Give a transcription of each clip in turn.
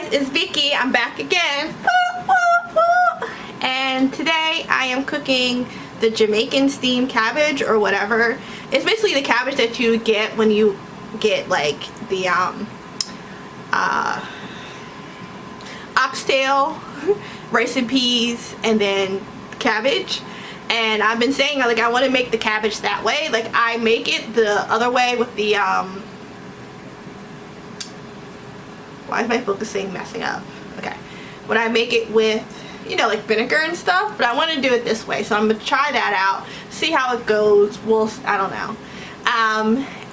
guys, it's Vicky. I'm back again. And today I am cooking the Jamaican Steamed Cabbage or whatever. It's basically the cabbage that you get when you get like the oxtail, rice and peas, and then cabbage. And I've been saying like I want to make the cabbage that way. Like I make it the other way with the why is my focusing messing up? Okay. When I make it with, you know, like vinegar and stuff, but I want to do it this way. So I'm going to try that out, see how it goes. Well, I don't know.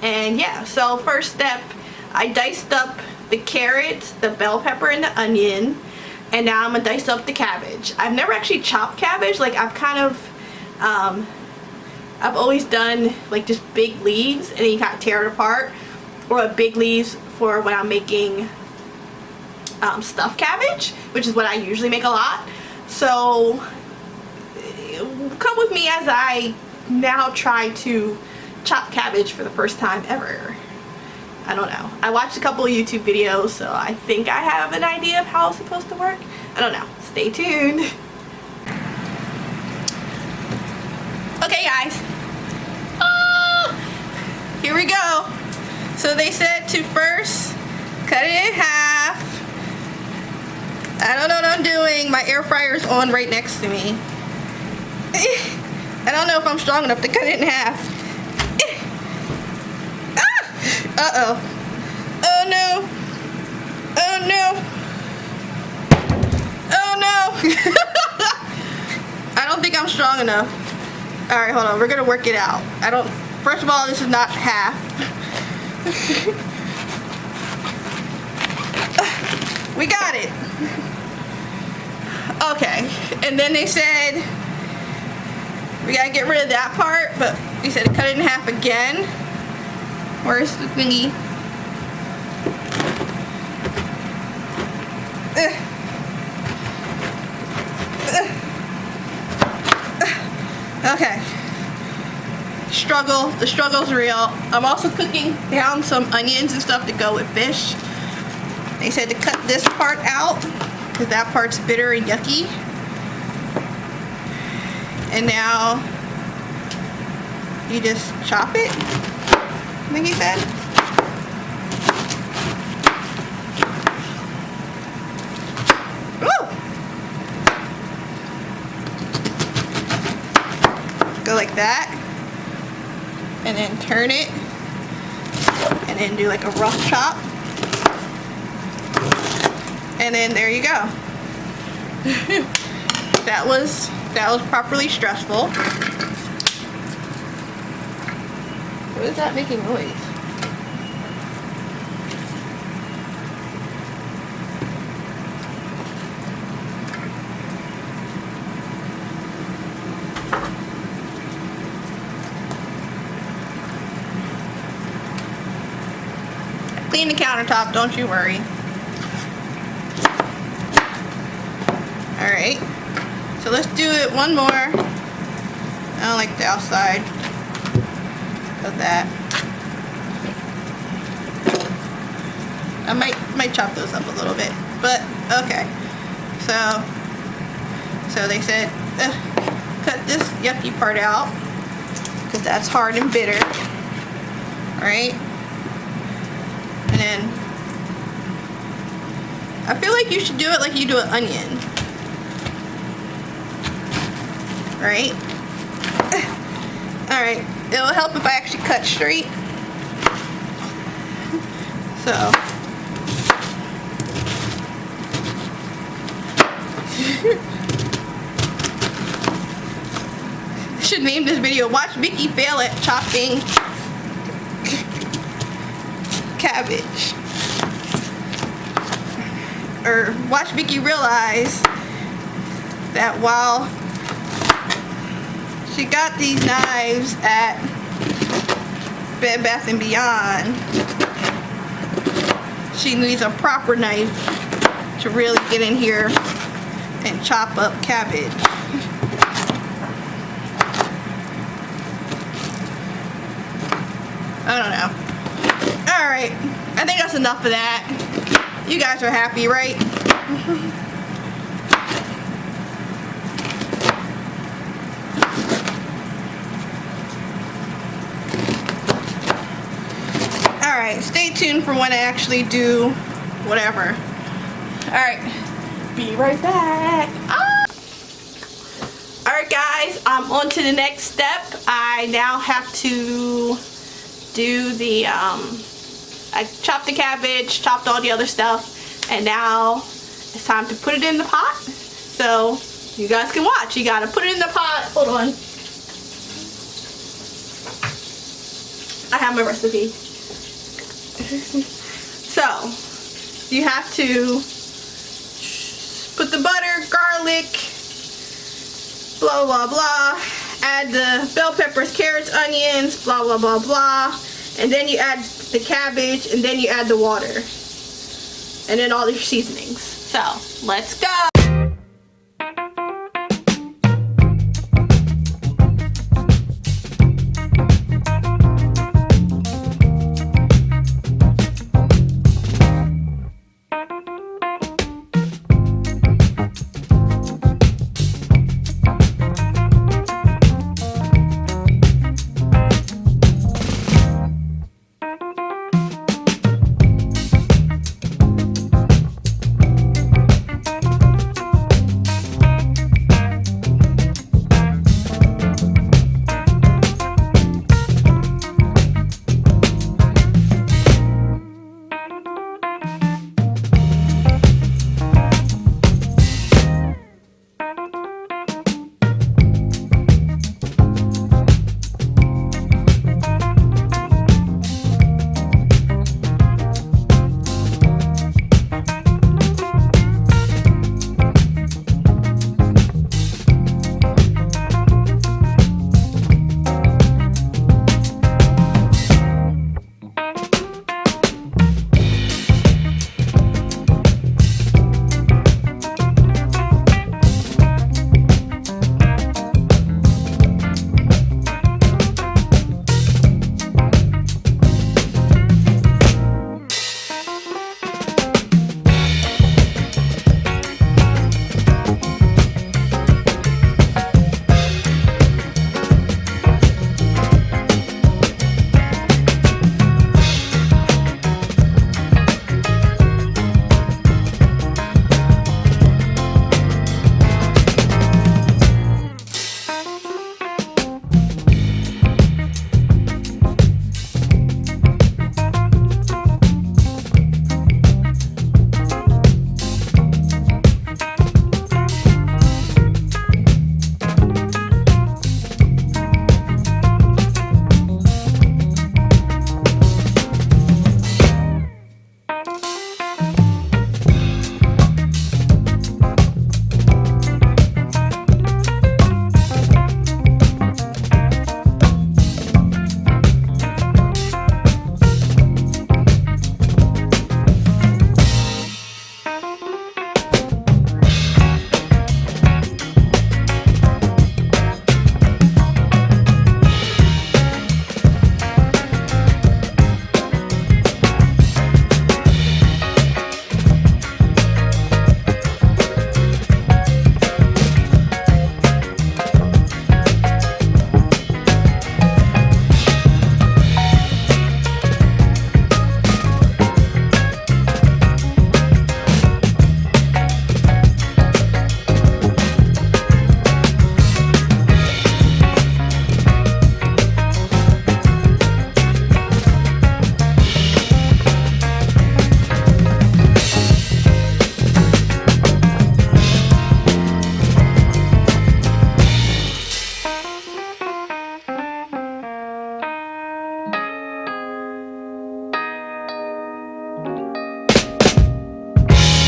And yeah, so first step, I diced up the carrots, the bell pepper, and the onion. And now I'm going to dice up the cabbage. I've never actually chopped cabbage. Like I've kind of, I've always done like just big leaves and then you kind of tear it apart. Or big leaves for when I'm making stuffed cabbage, which is what I usually make a lot. So come with me as I now try to chop cabbage for the first time ever. I don't know. I watched a couple of YouTube videos, so I think I have an idea of how it's supposed to work. I don't know. Stay tuned. Okay guys, here we go. So they said to first cut it in half. I don't know what I'm doing. My air fryer's on right next to me. I don't know if I'm strong enough to cut it in half. Uh-oh. Oh no. Oh no. Oh no. I don't think I'm strong enough. Alright, hold on. We're gonna work it out. First of all, this is not half. We got it. Okay, and then they said we gotta get rid of that part, but they said to cut it in half again. Where's the thingy? Okay. The struggle's real. I'm also cooking down some onions and stuff to go with fish. They said to cut this part out because that part's bitter and yucky. And now you just chop it, I think he said. Woo! Go like that. And then turn it. And then do like a rough chop. And then there you go. that was properly stressful. What is that making noise? Clean the countertop, don't you worry. Alright, so let's do it one more. I don't like the outside of that. I might chop those up a little bit, but okay. So they said cut this yucky part out because that's hard and bitter. Alright, and then I feel like you should do it like you do an onion. Right? Alright, it'll help if I actually cut straight. So should name this video Watch Vicky Fail at Chopping Cabbage. Or watch Vicky realize that while she got these knives at Bed Bath & Beyond, she needs a proper knife to really get in here and chop up cabbage. I don't know. Alright, I think that's enough of that. You guys are happy, right? Alright, stay tuned for when I actually do whatever. Alright, be right back. Alright guys, on to the next step. I now have to do the, I chopped the cabbage, chopped all the other stuff, and now it's time to put it in the pot. So you guys can watch. You gotta put it in the pot. Hold on. I have my recipe. So you have to put the butter, garlic, blah blah blah, add the bell peppers, carrots, onions, blah blah blah blah, and then you add the cabbage, and then you add the water, and then all your seasonings. So let's go.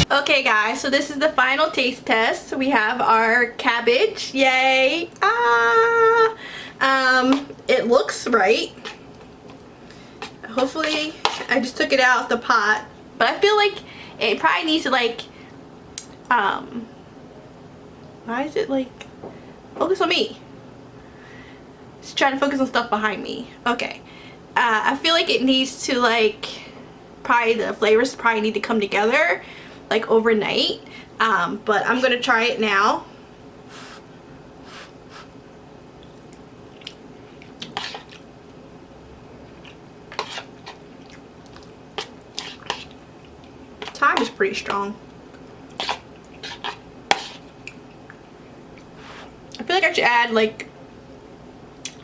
Okay guys, so this is the final taste test. We have our cabbage. Yay! It looks right. Hopefully, I just took it out the pot, but I feel like it probably needs to like, why is it like, focus on me. Just trying to focus on stuff behind me. Okay. I feel like it needs to like probably the flavors probably need to come together like overnight. But I'm gonna try it now. Thyme is pretty strong. I feel like I should add, like,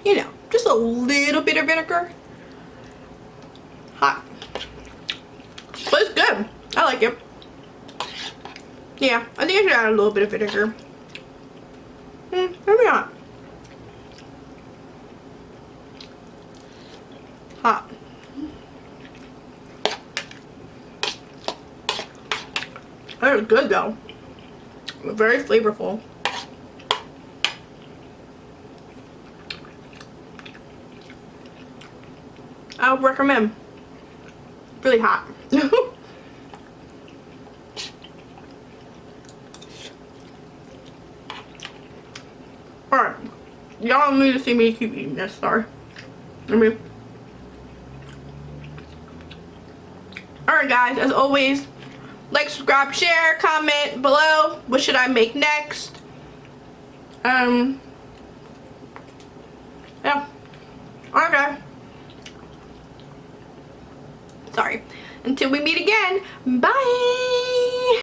you know, just a little bit of vinegar. Hot. But it's good. I like it. Yeah, I think I should add a little bit of vinegar. Maybe not. Hot. That is good though. Very flavorful. I would recommend. Really hot. Alright. Y'all don't need to see me keep eating this, sorry. Alright guys, as always, like, subscribe, share, comment below. What should I make next? Yeah. Okay. Sorry. Until we meet again, bye!